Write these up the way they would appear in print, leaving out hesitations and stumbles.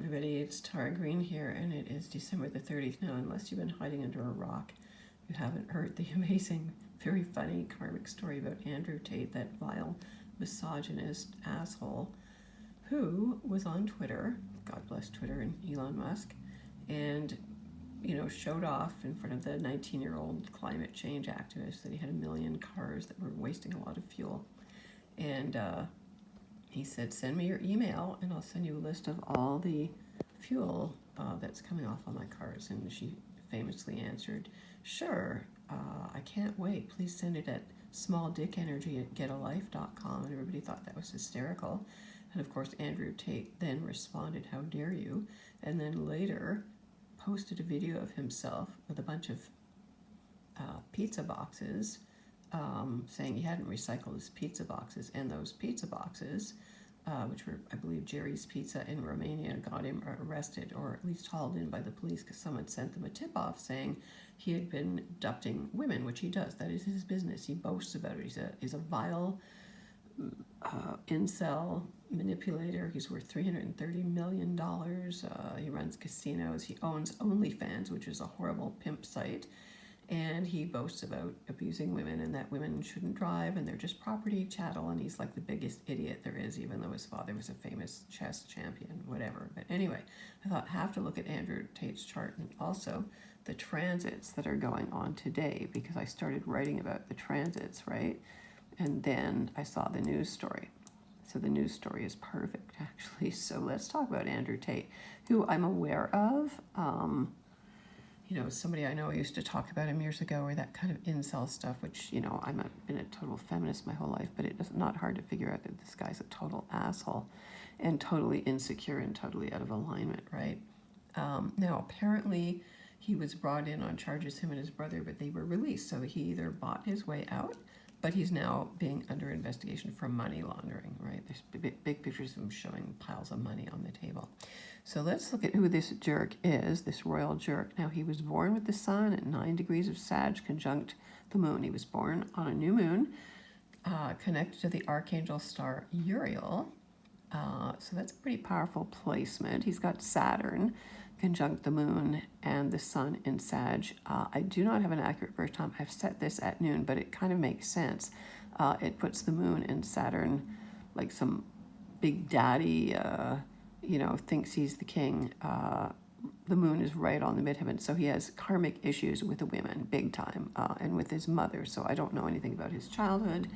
everybody. It's Tara Green here, and it is December the 30th now. Unless you've been hiding under a rock, you haven't heard the amazing, very funny karmic story about Andrew Tate, that vile misogynist asshole who was on Twitter, God bless Twitter and Elon Musk, and showed off in front of the 19-year-old climate change activist that he had 1 million cars that were wasting a lot of fuel. And he said, send me your email and I'll send you a list of all the fuel that's coming off on my cars. And she famously answered, sure, I can't wait. Please send it at smalldickenergy@getalife.com. And everybody thought that was hysterical. And of course, Andrew Tate then responded, how dare you? And then later posted a video of himself with a bunch of pizza boxes, saying he hadn't recycled his pizza boxes, and those pizza boxes, which were, I believe, Jerry's Pizza in Romania, got him arrested, or at least hauled in by the police, because someone sent them a tip-off saying he had been abducting women, which he does. That is his business. He boasts about it. He's a vile incel manipulator. He's worth $330 million. He runs casinos. He owns OnlyFans, which is a horrible pimp site. And he boasts about abusing women and that women shouldn't drive and they're just property, chattel, and he's like the biggest idiot there is, even though his father was a famous chess champion, whatever. But anyway, I thought I have to look at Andrew Tate's chart and also the transits that are going on today, because I started writing about the transits, right? And then I saw the news story. So the news story is perfect, actually. So let's talk about Andrew Tate, who I'm aware of. Somebody I know used to talk about him years ago, or that kind of incel stuff, which, I'm not been a total feminist my whole life, but it's not hard to figure out that this guy's a total asshole and totally insecure and totally out of alignment, right? Now, apparently he was brought in on charges, him and his brother, but they were released. So he either bought his way out, but he's now being under investigation for money laundering, right? There's big pictures of him showing piles of money on the table. So let's look at who this jerk is, this royal jerk. Now, he was born with the sun at 9 degrees of Sag conjunct the moon. He was born on a new moon, connected to the archangel star Uriel. So that's a pretty powerful placement. He's got Saturn conjunct the moon and the sun in Sag. I do not have an accurate birth time. I've set this at noon, but it kind of makes sense. It puts the moon and Saturn like some big daddy, thinks he's the king. The moon is right on the midheaven, so he has karmic issues with the women, big time, and with his mother. So I don't know anything about his childhood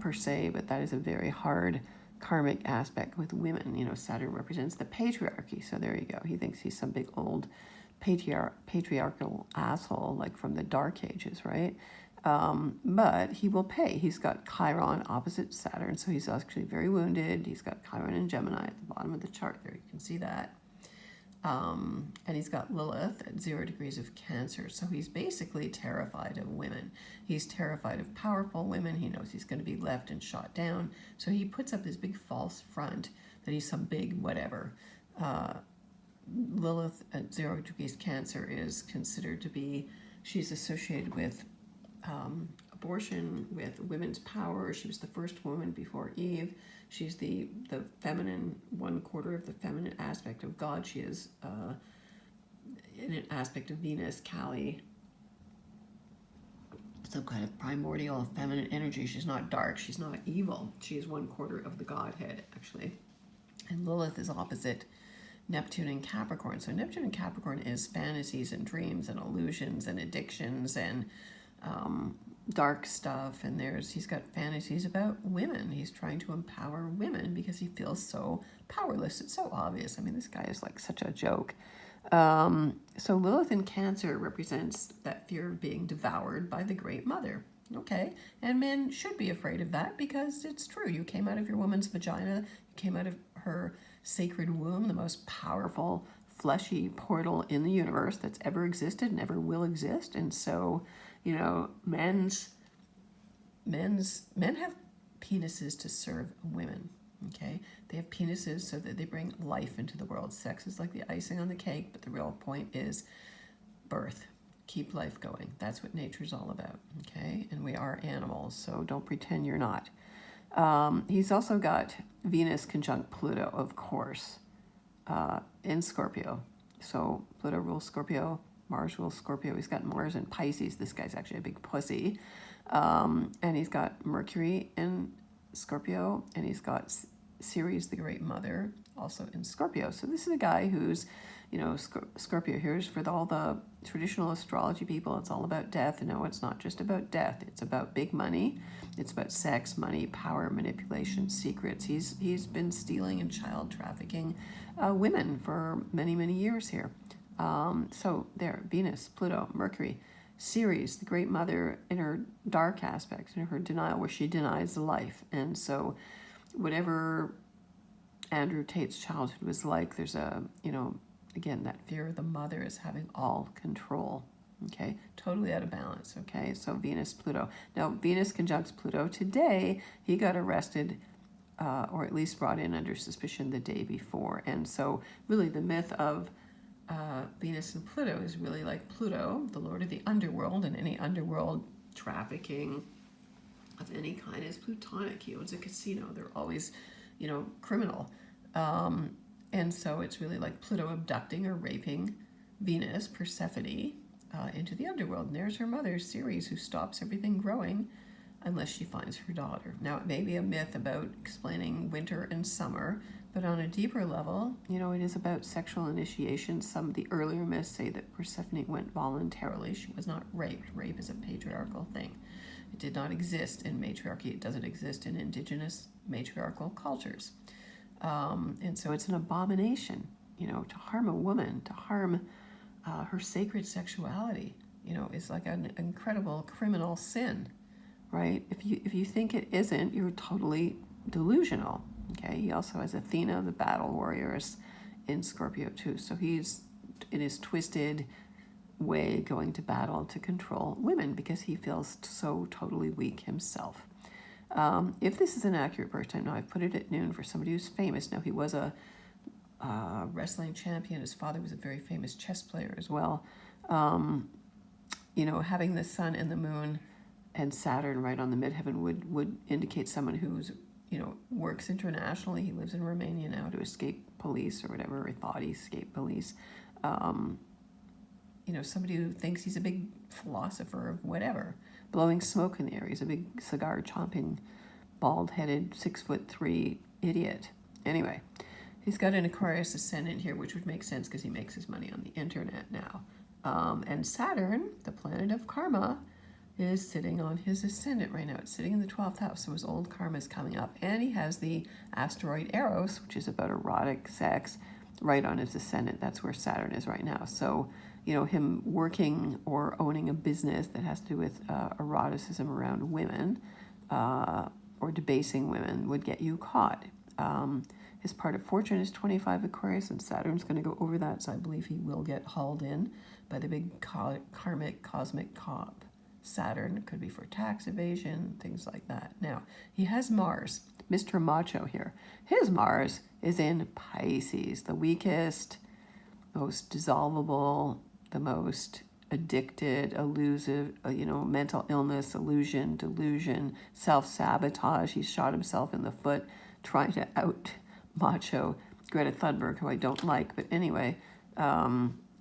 per se, but that is a very hard karmic aspect with women. Saturn represents the patriarchy, so there you go. He thinks he's some big old patriarchal asshole, like from the Dark Ages, right? But he will pay. He's got Chiron opposite Saturn, so he's actually very wounded. He's got Chiron and Gemini at the bottom of the chart there. You can see that. And he's got Lilith at 0 degrees of Cancer. So he's basically terrified of women. He's terrified of powerful women. He knows he's going to be left and shot down. So he puts up this big false front that he's some big whatever. Lilith at 0 degrees Cancer is considered to be, she's associated with abortion, with women's power. She was the first woman before Eve. She's the feminine, 1/4 of the feminine aspect of God. She is in an aspect of Venus, Kali, some kind of primordial feminine energy. She's not dark. She's not evil. She is 1/4 of the Godhead, actually. And Lilith is opposite Neptune and Capricorn. So Neptune and Capricorn is fantasies and dreams and illusions and addictions and dark stuff, and he's got fantasies about women. He's trying to empower women because he feels so powerless. It's so obvious. I mean, this guy is like such a joke. So Lilith in Cancer represents that fear of being devoured by the Great Mother. Okay, and men should be afraid of that because it's true. You came out of your woman's vagina. You came out of her sacred womb, the most powerful fleshy portal in the universe that's ever existed and ever will exist. And so, men have penises to serve women. Okay, they have penises so that they bring life into the world. Sex is like the icing on the cake, but the real point is birth. Keep life going. That's what nature's all about. Okay, and we are animals, so don't pretend you're not. He's also got Venus conjunct Pluto, of course. in Scorpio. So Pluto rules Scorpio, Mars rules Scorpio. He's got Mars in Pisces. This guy's actually a big pussy. And he's got Mercury in Scorpio, and he's got Ceres, the Great Mother, also in Scorpio. So this is a guy who's, Scorpio. Here's for all the traditional astrology people, it's all about death. No, it's not just about death. It's about big money. It's about sex, money, power, manipulation, secrets. He's been stealing and child trafficking women for many, many years here. So there, Venus, Pluto, Mercury, Ceres, the Great Mother, in her dark aspects, in her denial, where she denies life. And so whatever Andrew Tate's childhood was like, there's a, again, that fear of the mother is having all control. Okay, totally out of balance. Okay, so Venus, Pluto. Now, Venus conjuncts Pluto. Today, he got arrested, or at least brought in under suspicion the day before. And so, really, the myth of Venus and Pluto is really like Pluto, the lord of the underworld, and any underworld trafficking of any kind is plutonic. He owns a casino. They're always, criminal. And so it's really like Pluto abducting or raping Venus, Persephone, into the underworld. And there's her mother, Ceres, who stops everything growing unless she finds her daughter. Now, it may be a myth about explaining winter and summer, but on a deeper level, it is about sexual initiation. Some of the earlier myths say that Persephone went voluntarily. She was not raped. Rape is a patriarchal thing. It did not exist in matriarchy. It doesn't exist in indigenous matriarchal cultures. And so it's an abomination, to harm a woman, to harm her sacred sexuality, is like an incredible criminal sin, right? If you think it isn't, you're totally delusional. Okay. He also has Athena, the battle warriors, in Scorpio too. So he's in his twisted way going to battle to control women because he feels so totally weak himself. If this is an accurate birth time, now I've put it at noon for somebody who's famous. Now, he was a wrestling champion. His father was a very famous chess player as well. Having the sun and the moon and Saturn right on the midheaven would indicate someone who's, works internationally. He lives in Romania now to escape police or whatever, or thought he escaped police. Somebody who thinks he's a big philosopher of whatever, blowing smoke in the air. He's a big cigar chomping, bald-headed, 6'3" idiot. Anyway, he's got an Aquarius ascendant here, which would make sense because he makes his money on the internet now. And Saturn, the planet of karma, is sitting on his ascendant right now. It's sitting in the 12th house, so his old karma is coming up. And he has the asteroid Eros, which is about erotic sex, right on his ascendant. That's where Saturn is right now. So, him working or owning a business that has to do with eroticism around women or debasing women would get you caught. His part of fortune is 25 Aquarius, and Saturn's going to go over that, so I believe he will get hauled in by the big karmic cosmic cop. Saturn. It could be for tax evasion, things like that. Now, he has Mars, Mr. Macho here. His Mars is in Pisces, the weakest, most dissolvable, the most addicted, elusive, mental illness, illusion, delusion, self-sabotage. He shot himself in the foot trying to out Macho Greta Thunberg, who I don't like. But anyway,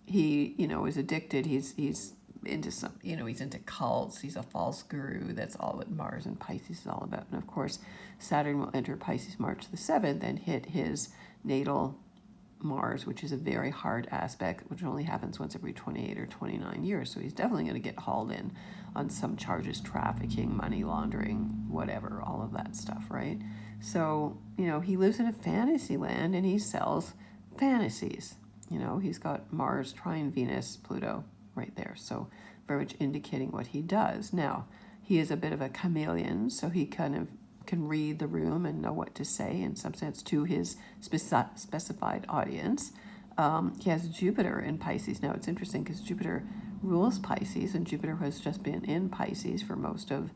he, is addicted. He's into some, he's into cults. He's a false guru. That's all what Mars and Pisces is all about. And of course, Saturn will enter Pisces March the 7th and hit his natal Mars, which is a very hard aspect, which only happens once every 28 or 29 years. So he's definitely going to get hauled in on some charges, trafficking, money laundering, whatever, all of that stuff, right? So, he lives in a fantasy land and he sells fantasies. He's got Mars, trine Venus, Pluto right there. So very much indicating what he does. Now, he is a bit of a chameleon, so he kind of can read the room and know what to say in some sense to his specified audience. He has Jupiter in Pisces. Now, it's interesting because Jupiter rules Pisces, and Jupiter has just been in Pisces for most of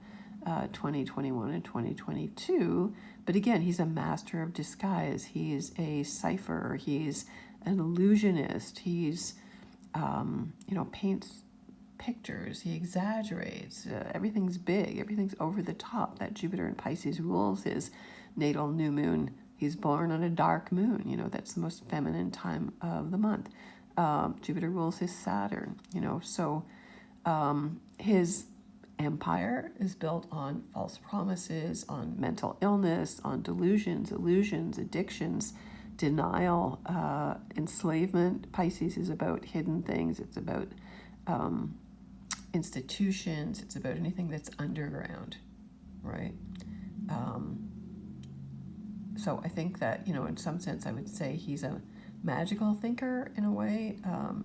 2021 and 2022. But again, he's a master of disguise. He's a cipher. He's an illusionist. He's, paints pictures. He exaggerates. Everything's big. Everything's over the top. That Jupiter in Pisces rules his natal new moon. He's born on a dark moon. That's the most feminine time of the month. Jupiter rules his Saturn. So his empire is built on false promises, on mental illness, on delusions, illusions, addictions, denial, enslavement. Pisces is about hidden things. It's about institutions. It's about anything that's underground, right? So I think that, in some sense, I would say he's a magical thinker in a way.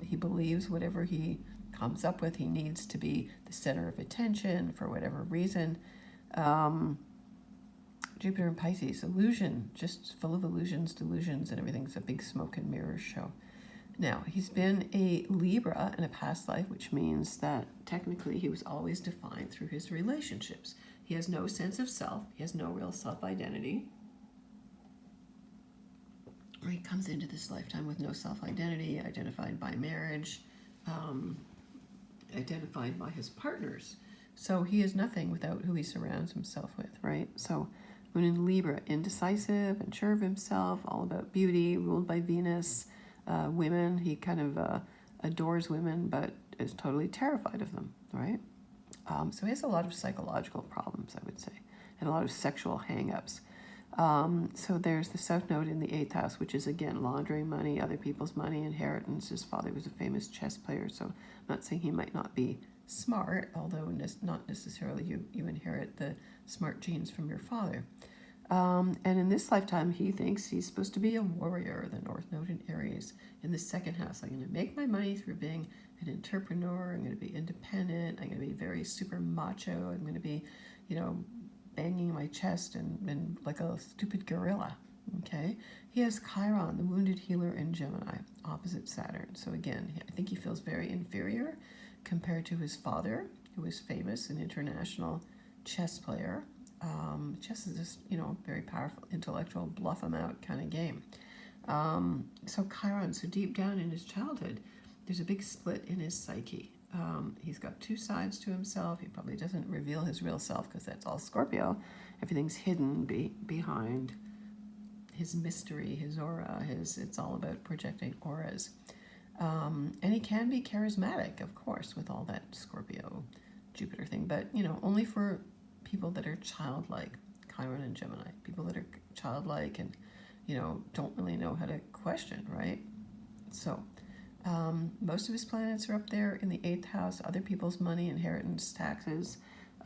He believes whatever he comes up with, he needs to be the center of attention for whatever reason. Jupiter and Pisces, illusion, just full of illusions, delusions, and everything's a big smoke and mirrors show. Now, he's been a Libra in a past life, which means that technically he was always defined through his relationships. He has no sense of self. He has no real self-identity. Or he comes into this lifetime with no self-identity, identified by marriage, identified by his partners. So he is nothing without who he surrounds himself with, right? So Moon in Libra, indecisive, unsure of himself, all about beauty, ruled by Venus. Women, he kind of adores women, but is totally terrified of them, right? So he has a lot of psychological problems, I would say, and a lot of sexual hang-ups. So there's the South Node in the 8th house, which is, again, laundering money, other people's money, inheritance. His father was a famous chess player, so I'm not saying he might not be smart, although not necessarily you inherit the smart genes from your father. And in this lifetime, he thinks he's supposed to be a warrior, the North Node in Aries. In the 2nd house, I'm going to make my money through being an entrepreneur. I'm going to be independent. I'm going to be very super macho. I'm going to be, banging my chest and like a stupid gorilla, okay? He has Chiron, the wounded healer in Gemini, opposite Saturn. So again, I think he feels very inferior compared to his father, who is famous, an international chess player. Chess is just, very powerful, intellectual, bluff him out kind of game. So Chiron, so deep down in his childhood, there's a big split in his psyche. He's got two sides to himself. He probably doesn't reveal his real self because that's all Scorpio. Everything's hidden behind his mystery, his aura. It's all about projecting auras. And he can be charismatic, of course, with all that Scorpio Jupiter thing, but only for people that are childlike, Chiron and Gemini. People that are childlike and don't really know how to question, right? So most of his planets are up there in the 8th house, other people's money, inheritance, taxes.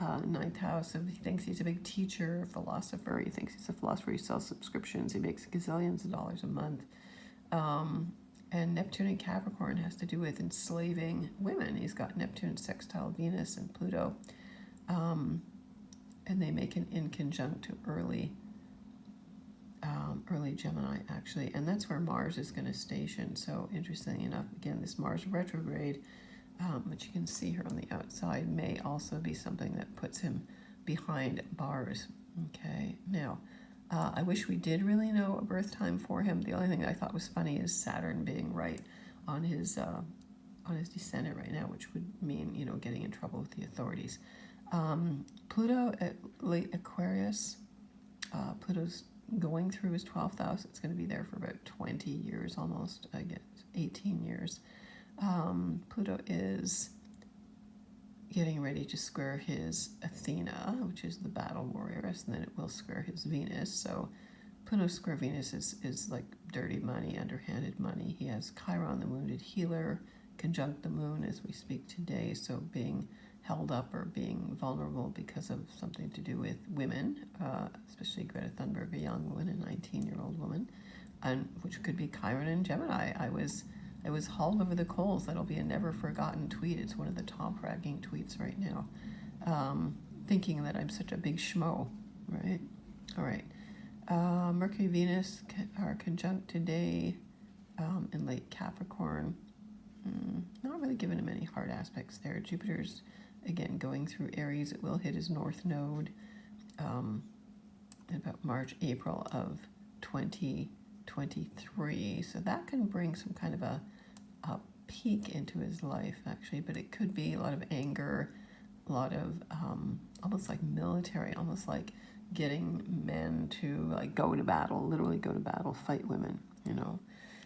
9th house, he thinks he's a big teacher, philosopher. He thinks he's a philosopher. He sells subscriptions. He makes gazillions of dollars a month. And Neptune and Capricorn has to do with enslaving women. He's got Neptune sextile Venus and Pluto. And they make an inconjunct to early Gemini, actually. And that's where Mars is going to station. So interestingly enough, again, this Mars retrograde, which you can see here on the outside, may also be something that puts him behind bars. Okay, now, I wish we did really know a birth time for him. The only thing I thought was funny is Saturn being right on his descendant right now, which would mean, getting in trouble with the authorities. Pluto at late Aquarius, Pluto's going through his 12th house. It's going to be there for about 20 years almost, I guess, 18 years. Pluto is getting ready to square his Athena, which is the battle warrioress, and then it will square his Venus. So Pluto square Venus is like dirty money, underhanded money. He has Chiron, the wounded healer, conjunct the moon as we speak today, so being held up or being vulnerable because of something to do with women, especially Greta Thunberg, a young woman, a 19-year-old woman, and which could be Chiron and Gemini. I was hauled over the coals. That'll be a never forgotten tweet. It's one of the top ranking tweets right now. Thinking that I'm such a big schmo, right? All right. Mercury, Venus are conjunct today in late Capricorn. Not really giving him any hard aspects there. Jupiter's, again, going through Aries. It will hit his North Node in about March, April of 2023. So that can bring some kind of a peak into his life, actually. But it could be a lot of anger, a lot of almost like military, almost like getting men to like go to battle, literally go to battle, fight women, you know.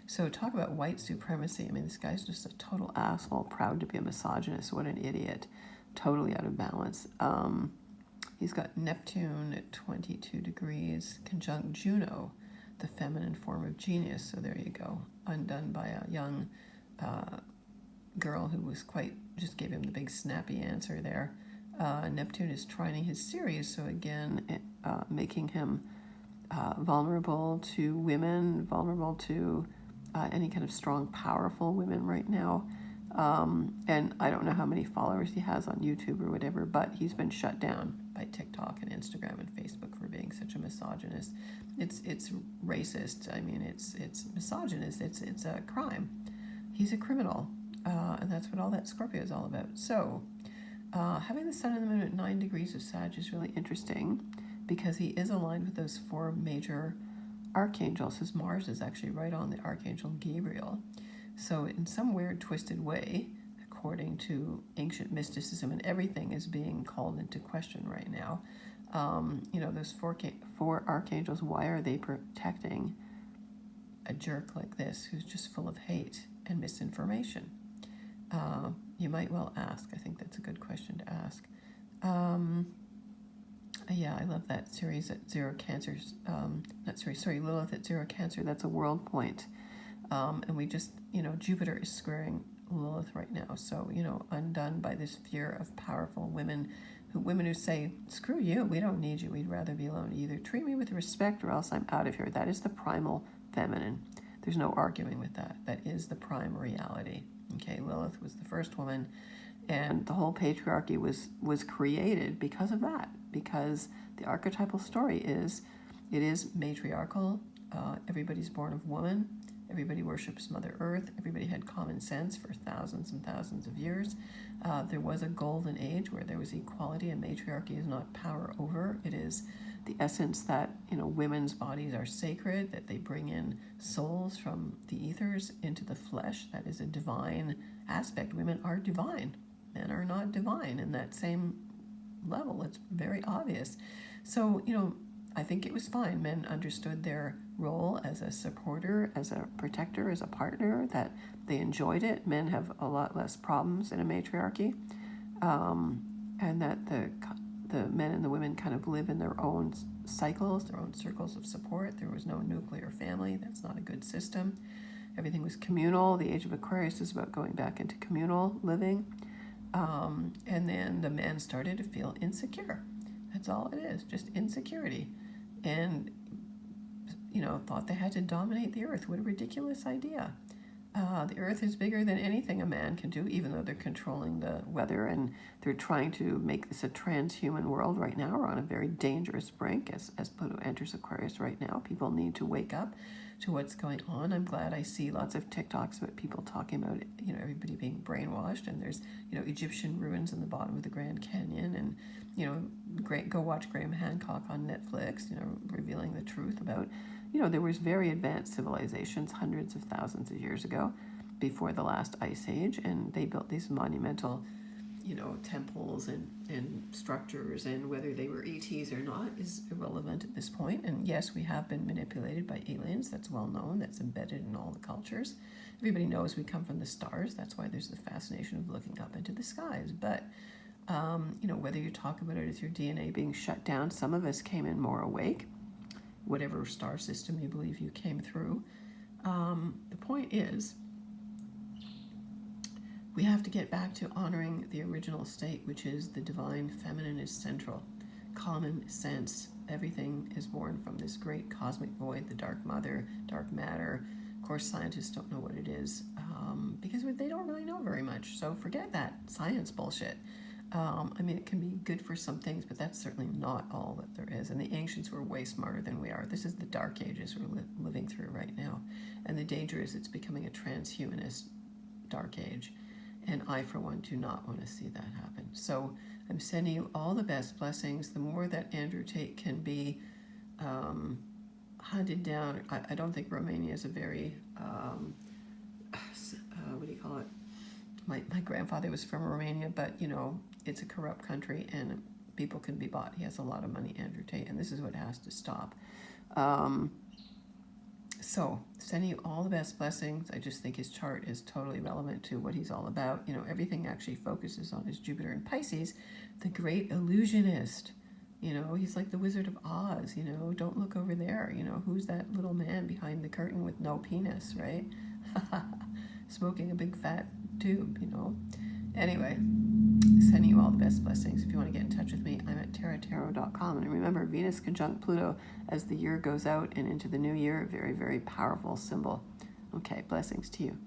So talk about white supremacy. I mean, this guy's just a total asshole, proud to be a misogynist. What an idiot. Totally out of balance. He's got Neptune at 22 degrees, conjunct Juno, the feminine form of genius. So there you go. Undone by a young girl who was just gave him the big snappy answer there. Neptune is trining his Ceres, so again, making him vulnerable to women, vulnerable to any kind of strong, powerful women right now. And I don't know how many followers he has on YouTube or whatever, but he's been shut down by TikTok and Instagram and Facebook for being such a misogynist. It's racist. I mean, it's misogynist. It's a crime. He's a criminal, and that's what all that Scorpio is all about. So, having the Sun and the Moon at 9 degrees of Sag is really interesting because he is aligned with those 4 major archangels. His Mars is actually right on the Archangel Gabriel. So in some weird, twisted way, according to ancient mysticism, and everything is being called into question right now, you know, those 4 archangels, why are they protecting a jerk like this who's just full of hate and misinformation? You might well ask. I think that's a good question to ask. Yeah, I love that series at 0 Cancers. Lilith at 0 Cancer. That's a world point. And we just, you know, Jupiter is squaring Lilith right now. So, you know, undone by this fear of powerful women who say, screw you, we don't need you, we'd rather be alone. Either treat me with respect or else I'm out of here. That is the primal feminine. There's no arguing with that. That is the prime reality. Okay, Lilith was the first woman, and the whole patriarchy was created because of that, because the archetypal story is, it is matriarchal. Everybody's born of woman. Everybody worships Mother Earth. Everybody had common sense for thousands and thousands of years. There was a golden age where there was equality, and matriarchy is not power over. It is the essence that, you know, women's bodies are sacred, that they bring in souls from the ethers into the flesh. That is a divine aspect. Women are divine. Men are not divine in that same level. It's very obvious. So, you know, I think it was fine. Men understood their role as a supporter, as a protector, as a partner, that they enjoyed it. Men have a lot less problems in a matriarchy, and that the men and the women kind of live in their own cycles, their own circles of support. There was no nuclear family. That's not a good system. Everything was communal. The age of Aquarius is about going back into communal living. And then the men started to feel insecure. That's all it is, just insecurity. And, you know, thought they had to dominate the earth. What a ridiculous idea. The earth is bigger than anything a man can do, even though they're controlling the weather and they're trying to make this a transhuman world right now. We're on a very dangerous brink as Pluto enters Aquarius right now. People need to wake up to what's going on. I'm glad I see lots of TikToks about people talking about, you know, everybody being brainwashed, and there's, you know, Egyptian ruins in the bottom of the Grand Canyon, and, you know, go watch Graham Hancock on Netflix, you know, revealing the truth about, you know, there was very advanced civilizations hundreds of thousands of years ago before the last ice age, and they built these monumental, you know, temples and structures, and whether they were ETs or not is irrelevant at this point. And yes, we have been manipulated by aliens. That's well known. That's embedded in all the cultures. Everybody knows we come from the stars. That's why there's the fascination of looking up into the skies. But, you know, whether you talk about it as your DNA being shut down, some of us came in more awake, whatever star system you believe you came through. The point is, we have to get back to honoring the original state, which is the divine feminine is central. Common sense. Everything is born from this great cosmic void, the dark mother, dark matter. Of course, scientists don't know what it is because they don't really know very much. So forget that science bullshit. I mean, it can be good for some things, but that's certainly not all that there is. And the ancients were way smarter than we are. This is the dark ages we're living through right now. And the danger is it's becoming a transhumanist dark age. And I, for one, do not want to see that happen. So I'm sending you all the best blessings. The more that Andrew Tate can be hunted down, I don't think Romania is a very, what do you call it? My grandfather was from Romania, but, you know, it's a corrupt country, and People can be bought. He has a lot of money, Andrew Tate, and this is what has to stop. So, sending you all the best blessings. I just think his chart is totally relevant to what he's all about. You know, everything actually focuses on his Jupiter in Pisces, the great illusionist. You know, he's like the Wizard of Oz, you know, don't look over there. You know, who's that little man behind the curtain with no penis, right? Smoking a big fat tube, you know. Anyway, sending you all the best blessings. If you want to get in touch with me, I'm at taratarot.com. And remember, Venus conjunct Pluto as the year goes out and into the new year, a very, very powerful symbol. Okay, blessings to you.